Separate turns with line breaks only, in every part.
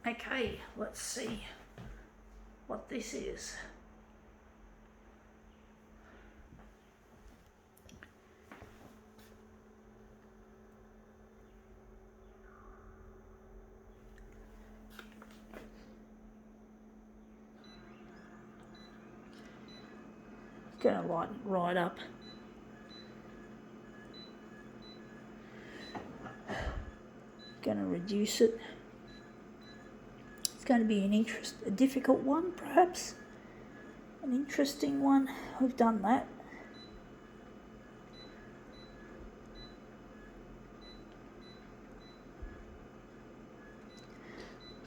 Okay, let's see what this is. Going to lighten it right up. Going to reduce it. It's going to be a difficult one, perhaps. An interesting one. We've done that.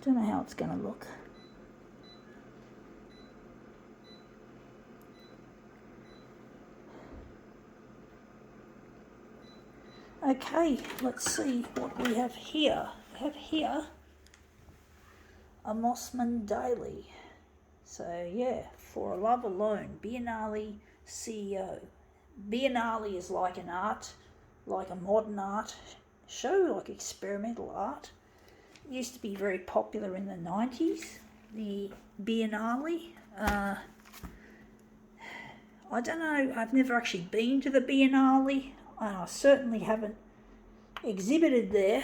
Don't know how it's going to look. Okay, let's see what we have here. We have here a Mossman Daily. So yeah, For a Love Alone, Biennale CEO. Biennale is like an art, like a modern art show, like experimental art. It used to be very popular in the 90s, the Biennale. I don't know, I've never actually been to the Biennale. I certainly haven't exhibited there.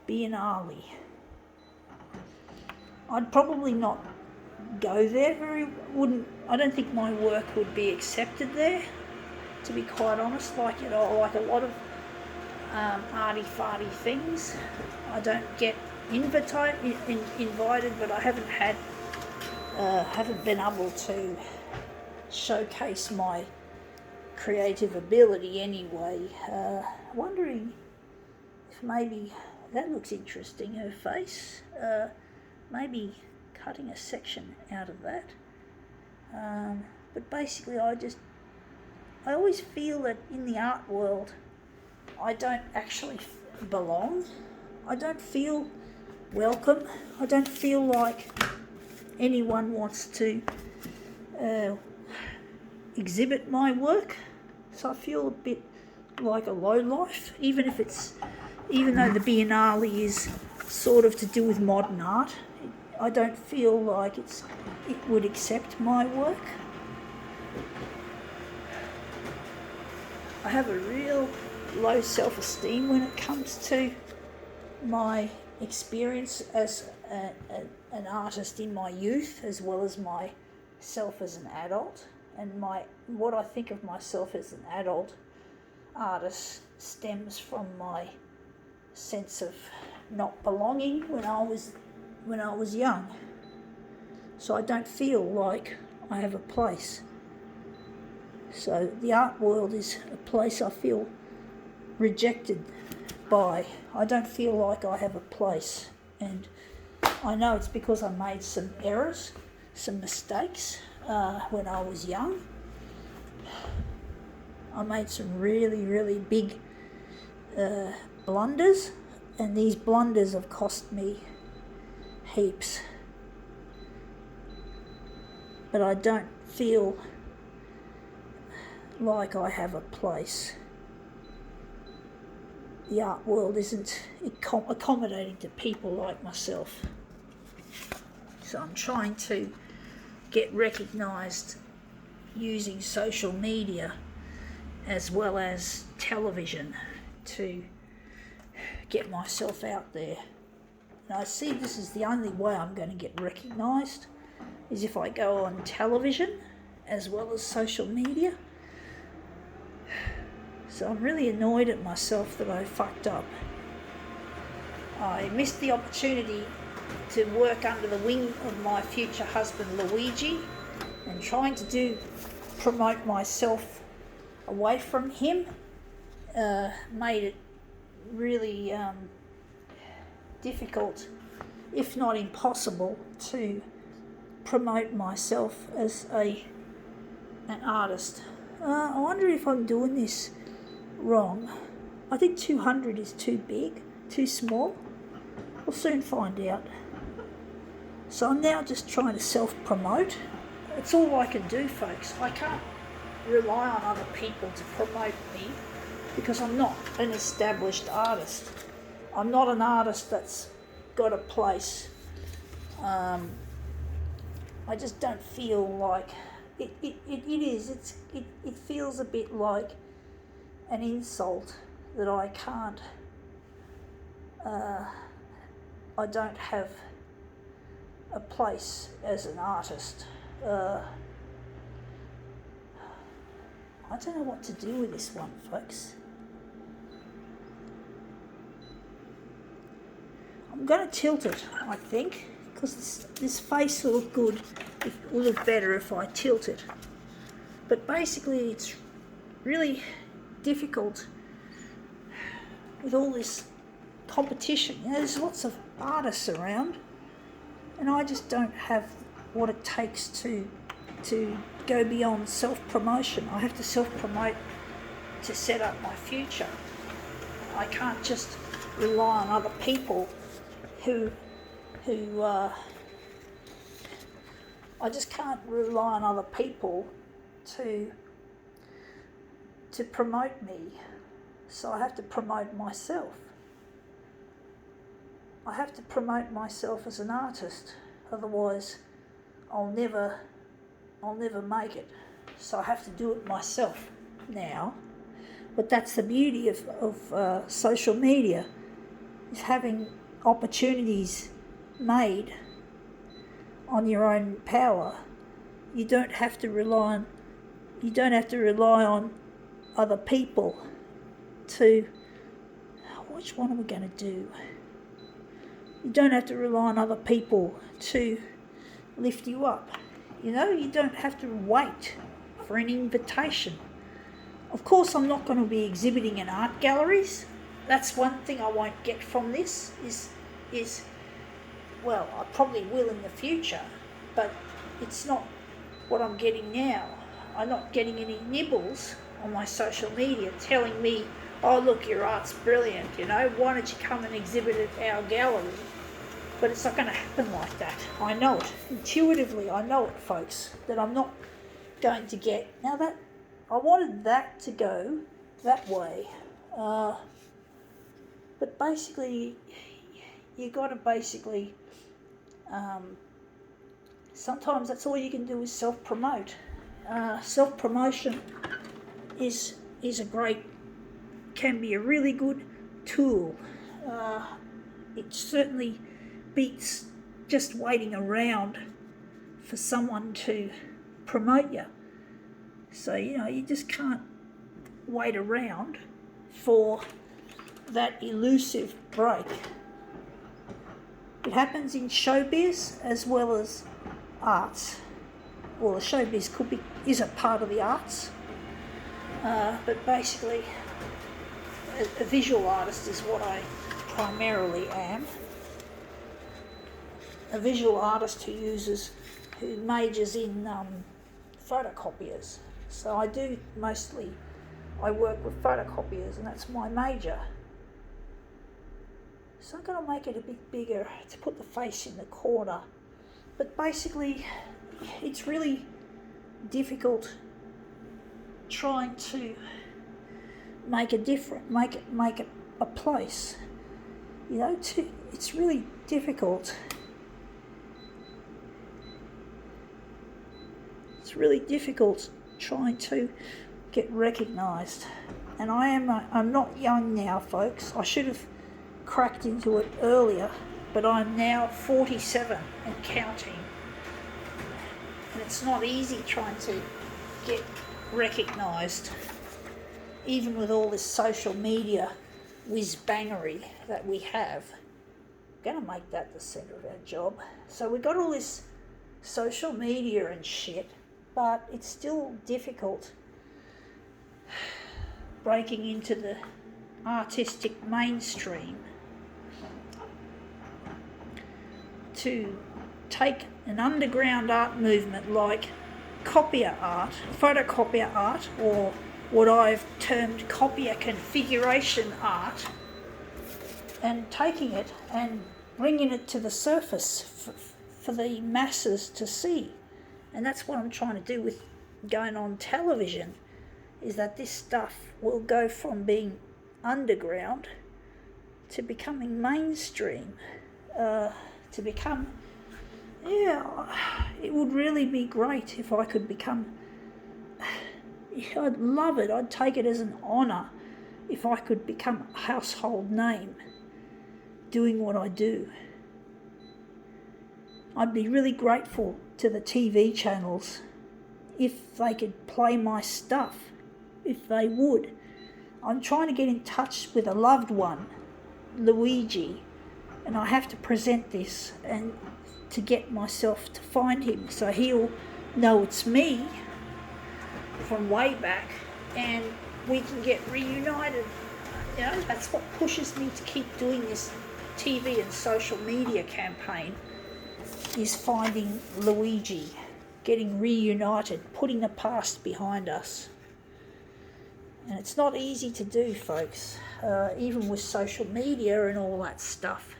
Biennale. I'd probably not go there I don't think my work would be accepted there, to be quite honest. Like a lot of arty-farty things, I don't get invited, but I haven't been able to showcase my creative ability anyway. Wondering if maybe that looks interesting, her face. Maybe cutting a section out of that. But basically I always feel that in the art world I don't actually belong. I don't feel welcome. I don't feel like anyone wants to exhibit my work. So I feel a bit like a lowlife, even though the Biennale is sort of to do with modern art. I don't feel like it would accept my work. I have a real low self-esteem when it comes to my experience as an artist in my youth, as well as myself as an adult. And what I think of myself as an adult artist stems from my sense of not belonging when I was young. So I don't feel like I have a place. So the art world is a place I feel rejected by. I don't feel like I have a place, and I know it's because I made some errors, some mistakes when I was young. I made some really, really big blunders, and these blunders have cost me heaps. But I don't feel like I have a place. The art world isn't accommodating to people like myself. So I'm trying to get recognised using social media as well as television to get myself out there. And I see this is the only way I'm going to get recognised, is if I go on television as well as social media. So I'm really annoyed at myself that I fucked up. I missed the opportunity to work under the wing of my future husband Luigi, and trying to promote myself away from him made it really difficult, if not impossible, to promote myself as an artist. I wonder if I'm doing this wrong. I think 200 is too big, too small. We'll soon find out. So I'm now just trying to self-promote. It's all I can do, folks. I can't rely on other people to promote me. because I'm not an established artist. I'm not an artist that's got a place. I just don't feel like it feels a bit like an insult that I can't, I don't have a place as an artist. I don't know what to do with this one, folks. I'm going to tilt it, I think, because this face will look good, it will look better if I tilt it. But basically it's really difficult with all this competition. You know, there's lots of artists around, and I just don't have what it takes to go beyond self-promotion. I have to self-promote to set up my future. I can't just rely on other people who I just can't rely on other people to promote me. So I have to promote myself. I have to promote myself as an artist, otherwise I'll never make it. So I have to do it myself now. But that's the beauty of social media, is having opportunities made on your own power. You don't have to rely on other people to, which one are we going to do? You don't have to rely on other people to lift you up. You know, you don't have to wait for an invitation. Of course, I'm not going to be exhibiting in art galleries. That's one thing I won't get from this is well, I probably will in the future, but it's not what I'm getting now. I'm not getting any nibbles on my social media telling me, oh look, your art's brilliant, you know, why don't you come and exhibit at our gallery? But it's not going to happen like that. I know it. Intuitively, I know it, folks, that I'm not going to get... Now that, I wanted that to go that way. But basically, you got to basically... sometimes that's all you can do is self-promote. Self-promotion is a great... can be a really good tool. It certainly beats just waiting around for someone to promote you. So, you know, you just can't wait around for that elusive break. It happens in showbiz as well as arts. Well, the showbiz is a part of the arts, but basically a visual artist is what I primarily am. A visual artist who majors in photocopiers. So I work with photocopiers, and that's my major. So I'm going to make it a bit bigger to put the face in the corner. But basically, it's really difficult trying to make a place. You know, it's really difficult. It's really difficult trying to get recognised. And I'm not young now, folks. I should have cracked into it earlier, but I'm now 47 and counting. And it's not easy trying to get recognised, even with all this social media whiz-bangery that we have. I'm going to make that the centre of our job. So we've got all this social media and shit, but it's still difficult breaking into the artistic mainstream to take an underground art movement like copier art, photocopier art, or what I've termed copier configuration art, and taking it and bringing it to the surface for the masses to see. And that's what I'm trying to do with going on television, is that this stuff will go from being underground to becoming mainstream, to become, it would really be great if I could become, I'd love it, I'd take it as an honour if I could become a household name doing what I do. I'd be really grateful to the TV channels if they could play my stuff, if they would. I'm trying to get in touch with a loved one, Luigi, and I have to present this and to get myself to find him so he'll know it's me from way back and we can get reunited. You know, that's what pushes me to keep doing this TV and social media campaign, is finding Luigi, getting reunited, putting the past behind us. And it's not easy to do, folks, even with social media and all that stuff.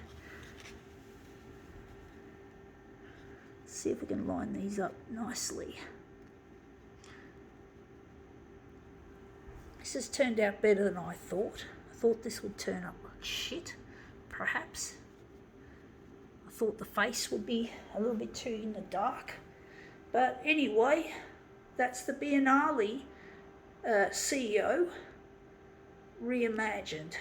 Let's see if we can line these up nicely. This has turned out better than I thought. I thought this would turn up like shit, perhaps. I thought the face would be a little bit too in the dark. But anyway, that's the Biennale CEO reimagined.